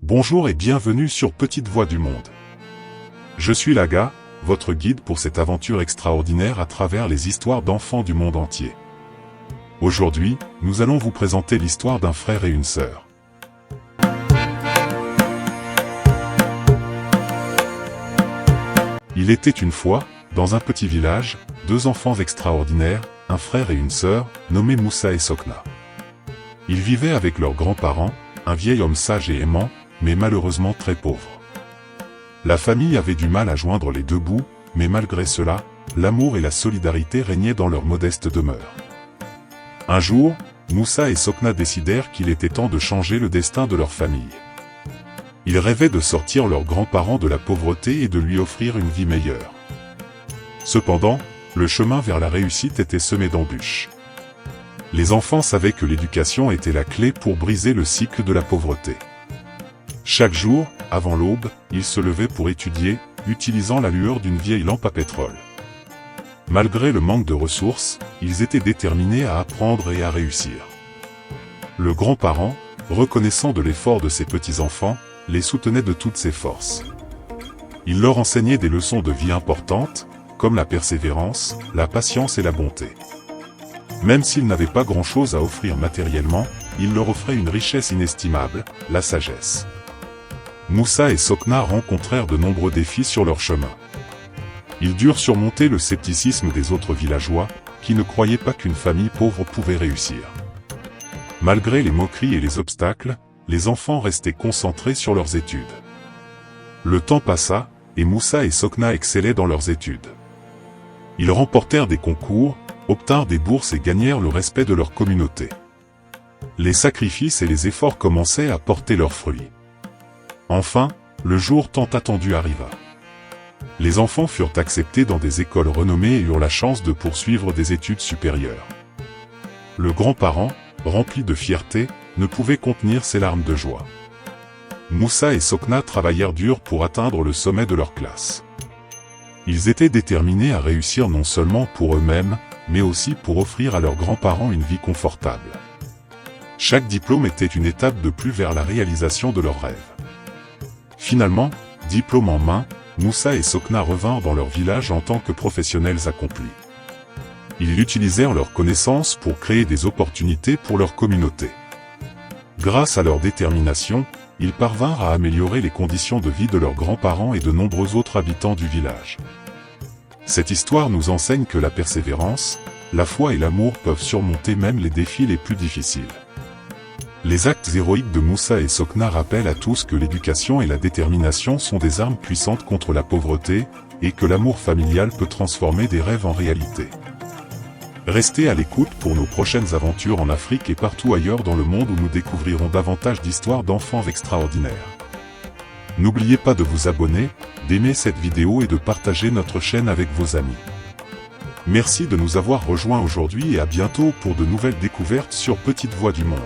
Bonjour et bienvenue sur Petite Voix du Monde. Je suis Laga, votre guide pour cette aventure extraordinaire à travers les histoires d'enfants du monde entier. Aujourd'hui, nous allons vous présenter l'histoire d'un frère et une sœur. Il était une fois, dans un petit village, deux enfants extraordinaires, un frère et une sœur, nommés Moussa et Sokna. Ils vivaient avec leurs grands-parents, un vieil homme sage et aimant, mais malheureusement très pauvre. La famille avait du mal à joindre les deux bouts, mais malgré cela, l'amour et la solidarité régnaient dans leur modeste demeure. Un jour, Moussa et Sokna décidèrent qu'il était temps de changer le destin de leur famille. Ils rêvaient de sortir leurs grands-parents de la pauvreté et de lui offrir une vie meilleure. Cependant, le chemin vers la réussite était semé d'embûches. Les enfants savaient que l'éducation était la clé pour briser le cycle de la pauvreté. Chaque jour, avant l'aube, ils se levaient pour étudier, utilisant la lueur d'une vieille lampe à pétrole. Malgré le manque de ressources, ils étaient déterminés à apprendre et à réussir. Le grand-parent, reconnaissant de l'effort de ses petits-enfants, les soutenait de toutes ses forces. Il leur enseignait des leçons de vie importantes, comme la persévérance, la patience et la bonté. Même s'ils n'avaient pas grand-chose à offrir matériellement, il leur offrait une richesse inestimable, la sagesse. Moussa et Sokna rencontrèrent de nombreux défis sur leur chemin. Ils durent surmonter le scepticisme des autres villageois, qui ne croyaient pas qu'une famille pauvre pouvait réussir. Malgré les moqueries et les obstacles, les enfants restaient concentrés sur leurs études. Le temps passa, et Moussa et Sokna excellaient dans leurs études. Ils remportèrent des concours, obtinrent des bourses et gagnèrent le respect de leur communauté. Les sacrifices et les efforts commençaient à porter leurs fruits. Enfin, le jour tant attendu arriva. Les enfants furent acceptés dans des écoles renommées et eurent la chance de poursuivre des études supérieures. Le grand-parent, rempli de fierté, ne pouvait contenir ses larmes de joie. Moussa et Sokna travaillèrent dur pour atteindre le sommet de leur classe. Ils étaient déterminés à réussir non seulement pour eux-mêmes, mais aussi pour offrir à leurs grands-parents une vie confortable. Chaque diplôme était une étape de plus vers la réalisation de leurs rêves. Finalement, diplôme en main, Moussa et Sokna revinrent dans leur village en tant que professionnels accomplis. Ils utilisèrent leurs connaissances pour créer des opportunités pour leur communauté. Grâce à leur détermination, ils parvinrent à améliorer les conditions de vie de leurs grands-parents et de nombreux autres habitants du village. Cette histoire nous enseigne que la persévérance, la foi et l'amour peuvent surmonter même les défis les plus difficiles. Les actes héroïques de Moussa et Sokna rappellent à tous que l'éducation et la détermination sont des armes puissantes contre la pauvreté, et que l'amour familial peut transformer des rêves en réalité. Restez à l'écoute pour nos prochaines aventures en Afrique et partout ailleurs dans le monde où nous découvrirons davantage d'histoires d'enfants extraordinaires. N'oubliez pas de vous abonner, d'aimer cette vidéo et de partager notre chaîne avec vos amis. Merci de nous avoir rejoints aujourd'hui et à bientôt pour de nouvelles découvertes sur Petite Voix du Monde.